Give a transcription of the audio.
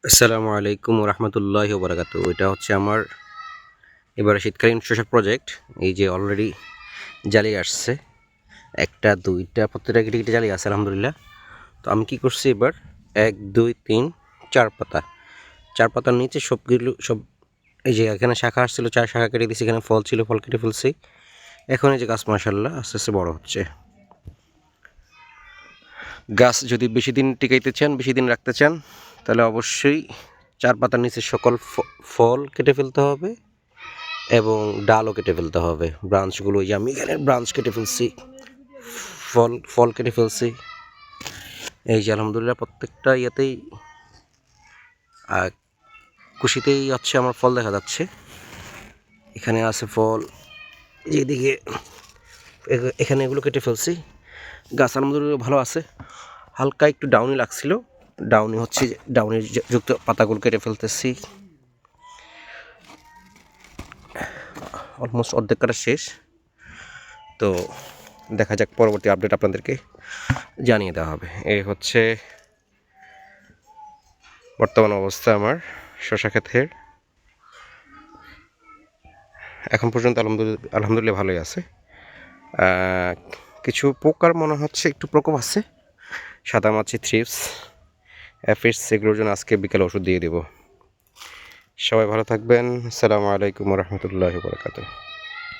আসসালামু আলাইকুম রহমতুল্লাহি বারাকাতু। এটা হচ্ছে আমার এবারে শীতকালীন শসা প্রজেক্ট। এই যে অলরেডি জালি আসছে, একটা দুইটা প্রত্যেকটা কেটে কেটে জালি আছে আলহামদুলিল্লাহ। তো আমি কি করছি এবার, 1 2 3 4 পাতা, 4 পাতার নিচে সবগুলো সব, এই যে এখানে শাখা আসছিল 4 শাখা কেটে দিয়েছি, এখানে ফল ছিল ফল কেটে ফেলছি। এখন এই যে গাছ মাশাআল্লাহ আস্তে আস্তে বড় হচ্ছে। গাছ যদি বেশি দিন টিকাইতে চান, বেশি দিন রাখতে চান, তাহলে অবশ্যই 4 পাতার নিচে সকল ফল কেটে ফেলতে হবে এবং ডালও কেটে ফেলতে হবে। ব্রাঞ্চগুলো, ওই যে আমি এখানে ব্রাঞ্চ কেটে ফেলছি, ফল ফল কেটে ফেলছি। এই যে আলহামদুলিল্লাহ প্রত্যেকটা ইয়েতেই কুশিতেই হচ্ছে আমার ফল দেখা যাচ্ছে। এখানে আছে ফল, যেদিকে এখানে এগুলো কেটে ফেলছি। গাছ আলহামদুলিল্লাহ ভালো আছে, হালকা একটু ডাউনি লাগছিল, ডাউনি হচ্ছে, ডাউনি যুক্ত পাতাগুলো কেটে ফেলতেছি। অলমোস্ট অর্ধেক কাটা শেষ। তো দেখা যাক, পরবর্তী আপডেট আপনাদেরকে জানিয়ে দেওয়া হবে। এই হচ্ছে বর্তমান অবস্থা আমার শশা ক্ষেতের। এখন পর্যন্ত আলহামদুলিল্লাহ ভালোই আছে। কিছু পোকার মনে হচ্ছে একটু প্রকোপ আছে, সাদামাছি, থ্রিপস, অ্যাফিডস, এগুলোর জন্য আজকে বিকেলে ওষুধ দিয়ে দেব। সবাই ভালো থাকবেন। আসসালামু আলাইকুম রহমতুল্লাহি ওয়া বারাকাতুহু।